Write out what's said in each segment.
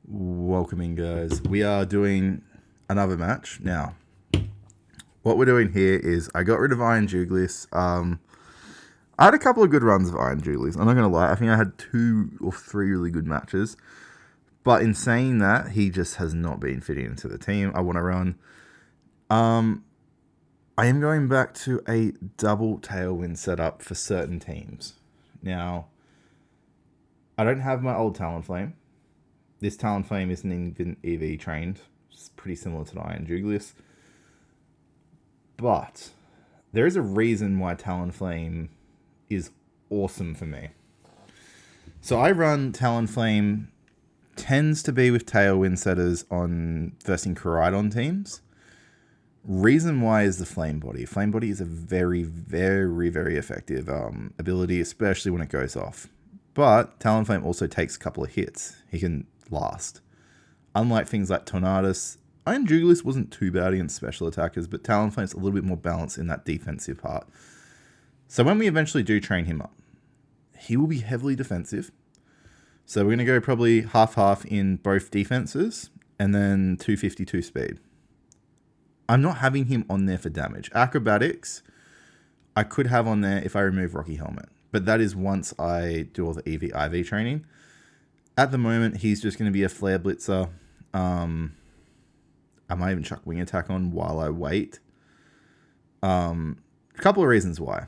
Welcome in, guys. We are doing another match now. What we're doing here is I got rid of Iron Juglius. I had a couple of good runs of Iron Juglius. I'm not gonna lie. I think I had 2 or 3 really good matches. But in saying that, he just has not been fitting into the team I want to run. I am going back to a double tailwind setup for certain teams. Now, I don't have my old Talonflame. This Talonflame isn't even EV trained. It's pretty similar to the Iron Juglius. But there is a reason why Talonflame is awesome for me. So I run Talonflame, tends to be with Tailwind setters on versing Koraidon teams. Reason why is the Flame Body. Flame Body is a very, very, very effective ability, especially when it goes off. But Talonflame also takes a couple of hits. He can last. Unlike things like Tornadus, Iron Juglius wasn't too bad against special attackers, but Talonflame's a little bit more balanced in that defensive part. So when we eventually do train him up, he will be heavily defensive. So we're going to go probably half-half in both defenses, and then 252 speed. I'm not having him on there for damage. Acrobatics, I could have on there if I remove Rocky Helmet. But that is once I do all the EV/IV training. At the moment, he's just going to be a Flare Blitzer. I might even chuck Wing Attack on while I wait. A couple of reasons why.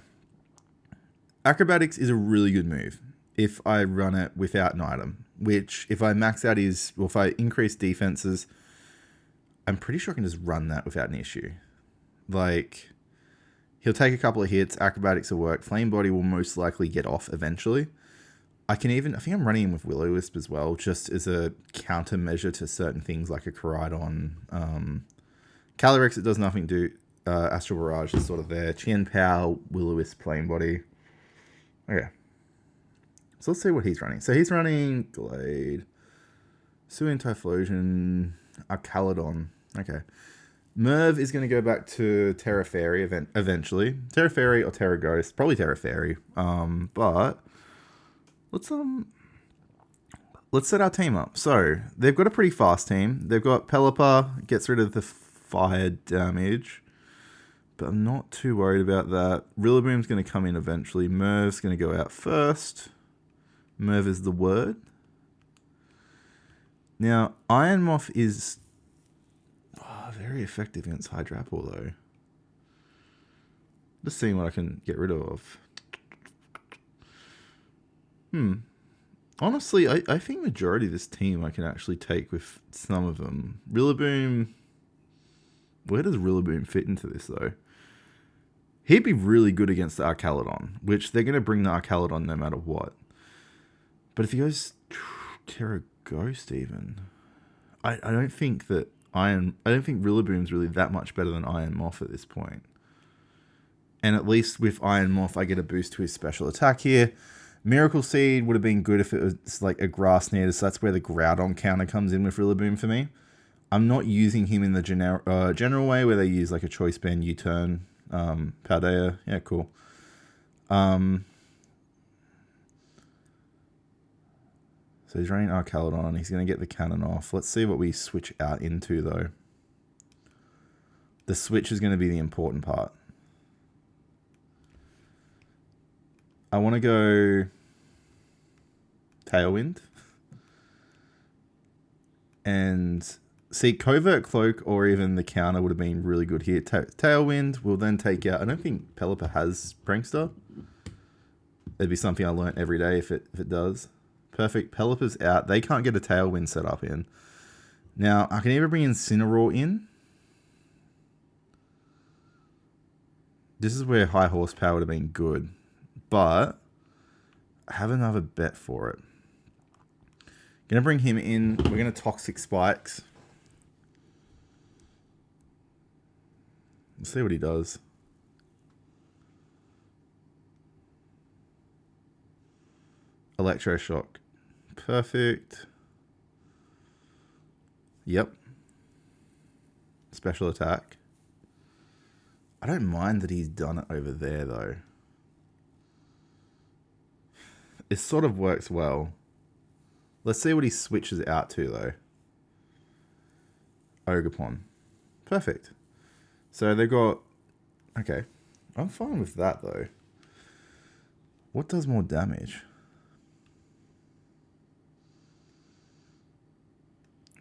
Acrobatics is a really good move if I run it without an item. Which, if I max out if I increase defenses, I'm pretty sure I can just run that without an issue. Like, he'll take a couple of hits, acrobatics will work, Flame Body will most likely get off eventually. I think I'm running him with Will-O-Wisp as well, just as a countermeasure to certain things like a Koraidon. Calyrex, it does nothing to do. Astral Barrage is sort of there. Chien Pao, Will-O-Wisp, Flame Body. Okay. So let's see what he's running. So he's running Glade, Suin Typhlosion, Archaludon. Okay. Merv is going to go back to Terra Fairy eventually. Terra Fairy or Terra Ghost. Probably Terra Fairy. But let's set our team up. So they've got a pretty fast team. They've got Pelipper, gets rid of the fire damage. But I'm not too worried about that. Rillaboom's going to come in eventually. Merv's going to go out first. Merv is the word. Now, Iron Moth is very effective against Hydrapple, though. Just seeing what I can get rid of. Honestly, I think majority of this team I can actually take with some of them. Rillaboom. Where does Rillaboom fit into this, though? He'd be really good against the Archaludon, which they're going to bring the Archaludon no matter what. But if he goes Terra Ghost even, I don't think Rillaboom's really that much better than Iron Moth at this point. And at least with Iron Moth, I get a boost to his special attack here. Miracle Seed would have been good if it was like a Grass Knitter, so that's where the Groudon counter comes in with Rillaboom for me. I'm not using him in the general way where they use like a Choice Band U-turn. Paldea, yeah, cool. So he's running Archaludon. He's going to get the cannon off. Let's see what we switch out into, though. The switch is going to be the important part. I want to go Tailwind. And see, Covert Cloak or even the counter would have been really good here. Tailwind will then take out... I don't think Pelipper has Prankster. It'd be something I learnt every day if it does. Perfect. Pelipper's out. They can't get a Tailwind set up in. Now, I can either bring Incineroar in. This is where high horsepower would have been good. But I have another bet for it. Gonna bring him in. We're gonna Toxic Spikes. Let's see what he does. Electroshock. Perfect. Yep. Special attack. I don't mind that he's done it over there, though. It sort of works well. Let's see what he switches out to, though. Ogerpon. Perfect. So they got... Okay. I'm fine with that, though. What does more damage?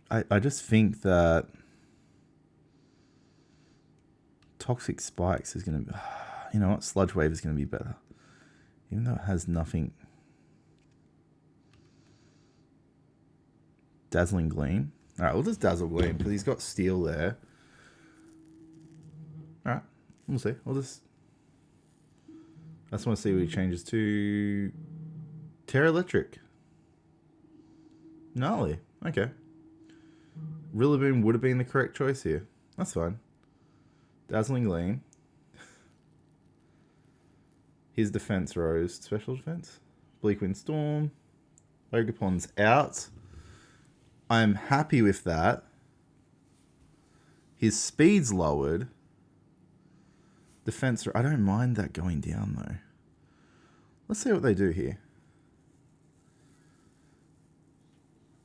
I just think that Toxic Spikes is going to... You know what? Sludge Wave is going to be better. Even though it has nothing... Dazzling Gleam. Alright, we'll just Dazzle Gleam, because he's got Steel there. Alright, we'll see. We'll just... I just want to see what he changes to... Terra Electric. Gnarly. Okay. Rillaboom would have been the correct choice here. That's fine. Dazzling Gleam. His defense rose. Special defense. Bleak Wind Storm. Ogerpon's out. I'm happy with that. His speed's lowered. Defense... I don't mind that going down, though. Let's see what they do here.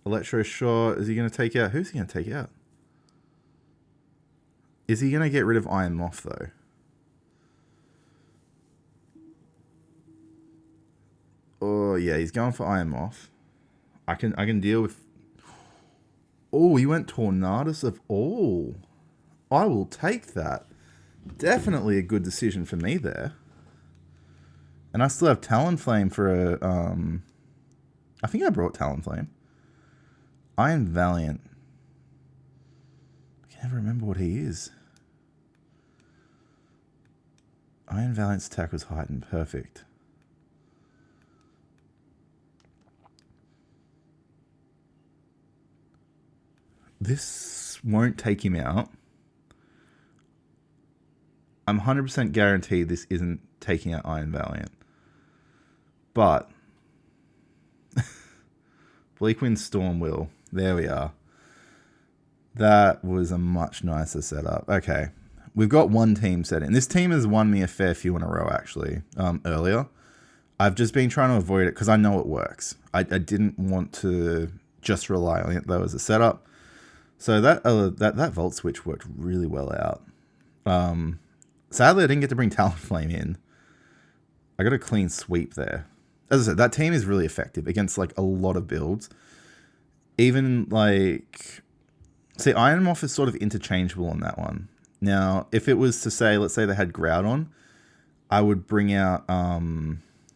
Electro Shot. Is he going to take out... Who's he going to take out? Is he going to get rid of Iron Moth, though? Oh, yeah. He's going for Iron Moth. I can deal with... Oh, he went Tornadus of All. I will take that. Definitely a good decision for me there. And I still have Talonflame for a... I think I brought Talonflame. Iron Valiant. I can never remember what he is. Iron Valiant's attack was heightened. Perfect. This won't take him out. I'm 100% guaranteed this isn't taking out Iron Valiant. But... Bleak Wind Storm will. There we are. That was a much nicer setup. Okay. We've got one team set in. This team has won me a fair few in a row, actually, earlier. I've just been trying to avoid it because I know it works. I didn't want to just rely on it, though, as a setup. So that Volt Switch worked really well out. Sadly, I didn't get to bring Talonflame in. I got a clean sweep there. As I said, that team is really effective against, like, a lot of builds. Even, like... See, Iron Moth is sort of interchangeable on that one. Now, if it was to say, let's say they had Groudon, I would bring out...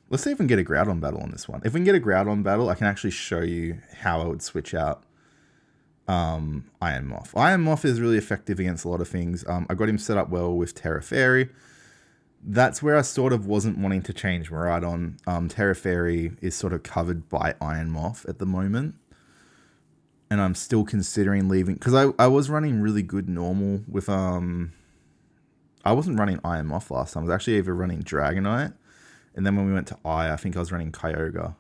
let's see if we can get a Groudon battle on this one. If we can get a Groudon battle, I can actually show you how I would switch out Iron Moth. Iron Moth is really effective against a lot of things. I got him set up well with Terra Fairy. That's where I sort of wasn't wanting to change Miraidon. Terra Fairy is sort of covered by Iron Moth at the moment. And I'm still considering leaving... Because I was running really good normal with... I wasn't running Iron Moth last time. I was actually either running Dragonite. And then when we went to I think I was running Kyogre.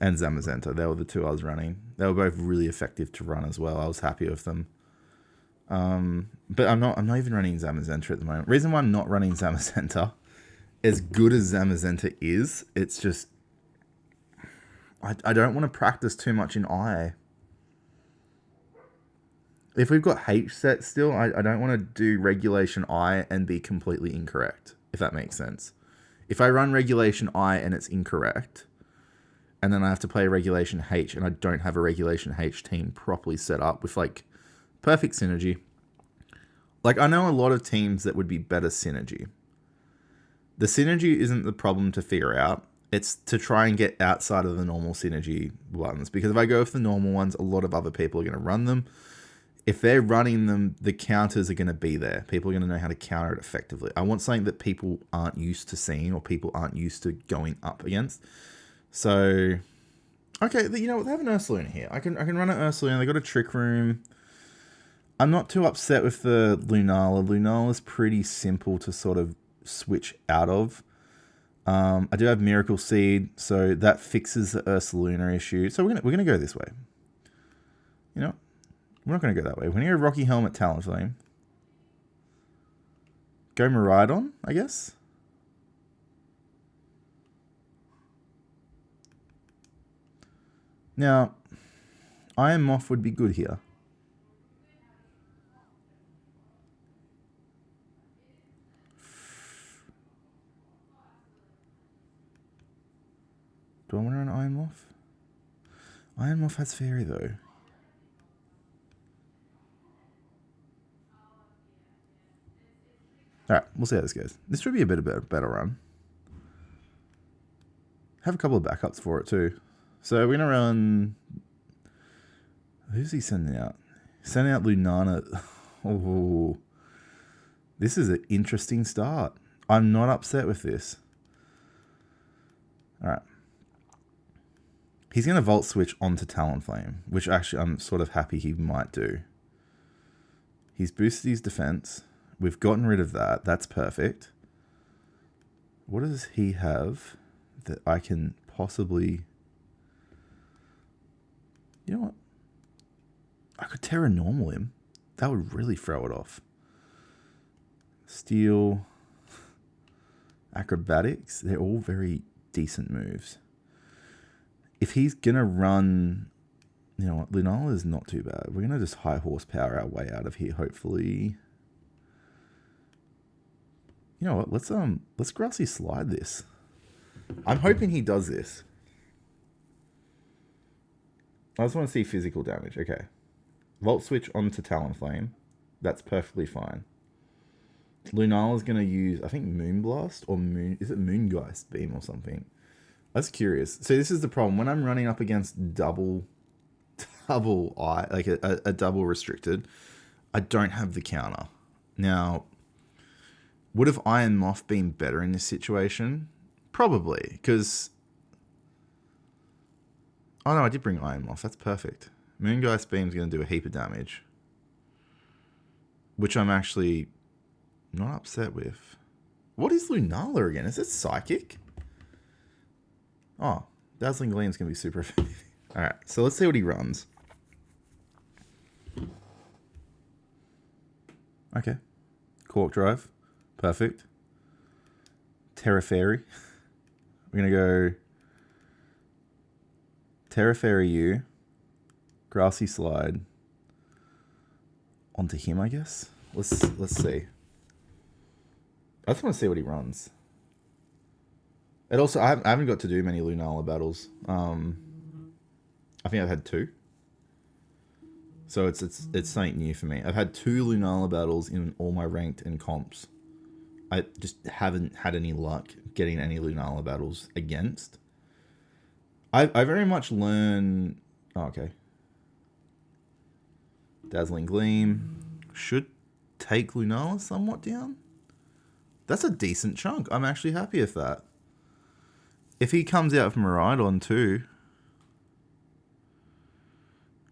And Zamazenta. They were the two I was running. They were both really effective to run as well. I was happy with them. But I'm not even running Zamazenta at the moment. Reason why I'm not running Zamazenta, as good as Zamazenta is, it's just I don't want to practice too much in I. If we've got H set still, I don't want to do regulation I and be completely incorrect, if that makes sense. If I run regulation I and it's incorrect, and then I have to play regulation H and I don't have a regulation H team properly set up with like perfect synergy. Like I know a lot of teams that would be better synergy. The synergy isn't the problem to figure out. It's to try and get outside of the normal synergy ones. Because if I go with the normal ones, a lot of other people are going to run them. If they're running them, the counters are going to be there. People are going to know how to counter it effectively. I want something that people aren't used to seeing or people aren't used to going up against. So, okay, you know what? They have an Ursaluna here. I can run an Ursaluna. They got a Trick Room. I'm not too upset with the Lunala. Lunala is pretty simple to sort of switch out of. I do have Miracle Seed, so that fixes the Ursaluna issue. So we're gonna go this way. You know, we're not gonna go that way. We're gonna go Rocky Helmet, Talonflame. Go Miraidon, I guess. Now, Iron Moth would be good here. Do I want to run Iron Moth? Iron Moth has Fairy though. Alright, we'll see how this goes. This should be a bit of a better run. Have a couple of backups for it too. So we're going to run... Who's he sending out? Sending out Lunana. Oh, this is an interesting start. I'm not upset with this. Alright. He's going to Volt Switch onto Talonflame, which actually I'm sort of happy he might do. He's boosted his defense. We've gotten rid of that. That's perfect. What does he have that I can possibly... You know what? I could Terra Normal him. That would really throw it off. Steel. Acrobatics. They're all very decent moves. If he's going to run... You know what? Lunala is not too bad. We're going to just high horsepower our way out of here, hopefully. You know what? Let's Grassy Slide this. I'm hoping he does this. I just want to see physical damage. Okay. Volt Switch onto Talonflame. That's perfectly fine. Lunala's going to use, I think, Moonblast or Moon... Is it Moongeist Beam or something? That's curious. So this is the problem. When I'm running up against double eye, like a double restricted, I don't have the counter. Now, would have Iron Moth been better in this situation? Probably, because... Oh no, I did bring Iron Moth. That's perfect. Moongeist Beam's going to do a heap of damage. Which I'm actually not upset with. What is Lunala again? Is it Psychic? Oh, Dazzling Gleam's going to be super effective. Alright, so let's see what he runs. Okay. Cork Drive. Perfect. Terra Fairy. We're going to go Terra Fairy you. Grassy Slide. Onto him, I guess. Let's see. I just want to see what he runs. And also, I haven't got to do many Lunala battles. I think I've had 2. So it's something new for me. I've had 2 Lunala battles in all my ranked and comps. I just haven't had any luck getting any Lunala battles against. I very much learn... Oh, okay. Dazzling Gleam. Should take Lunala somewhat down. That's a decent chunk. I'm actually happy with that. If he comes out from Miraidon too...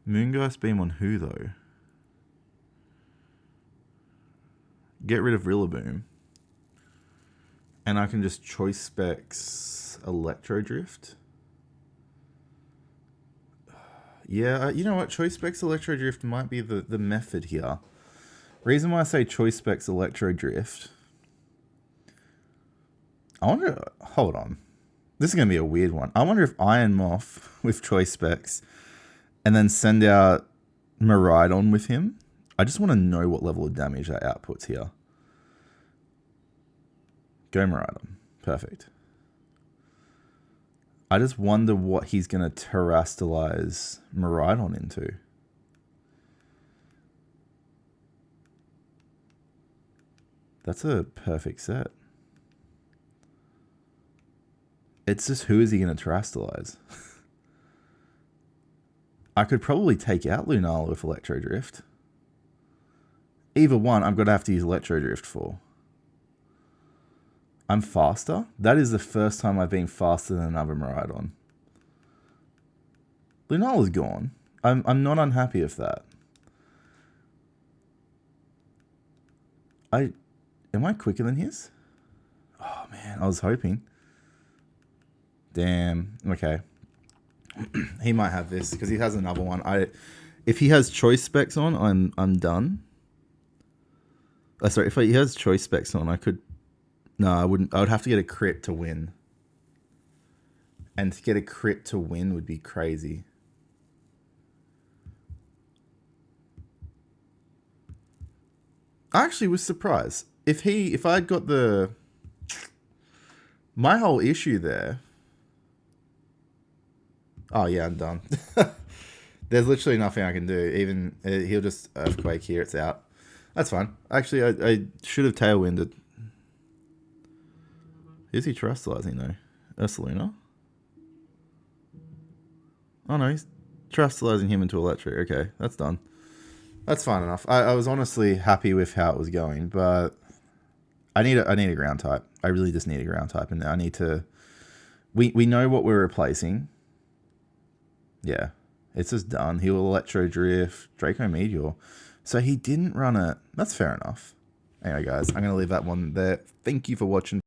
Moongeist Beam on who, though? Get rid of Rillaboom. And I can just choice specs Electro Drift. Yeah, you know what? Choice specs Electro Drift might be the method here. Reason why I say choice specs Electro Drift... I wonder... Hold on. This is going to be a weird one. I wonder if Iron Moth with choice specs... and then send out Miraidon with him. I just want to know what level of damage that outputs here. Go Miraidon. Perfect. I just wonder what he's going to terrestrialize Miraidon into. That's a perfect set. It's just who is he going to terrestrialize? I could probably take out Lunala with Electro Drift. Either one, I'm going to have to use Electro Drift for. I'm faster? That is the first time I've been faster than another Miraidon. Lunala's gone. I'm not unhappy with that. Am I quicker than his? Oh man, I was hoping. Damn. Okay. He might have this because he has another one. If he has choice specs on, I'm done. Sorry, if he has choice specs on, I could. No, I wouldn't. I would have to get a crit to win. And to get a crit to win would be crazy. I actually was surprised. If I'd got my whole issue there. Oh yeah, I'm done. There's literally nothing I can do. Even he'll just earthquake here. It's out. That's fine. Actually, I should have tailwinded. Is he terrestrializing though? Ursaluna? Oh no, he's terrestrializing him into electric. Okay, that's done. That's fine enough. I was honestly happy with how it was going, but I need a ground type. I really just need a ground type, and I need to. We know what we're replacing. Yeah, it's just done. He will Electro Drift, Draco Meteor. So he didn't run it. That's fair enough. Anyway, guys, I'm going to leave that one there. Thank you for watching.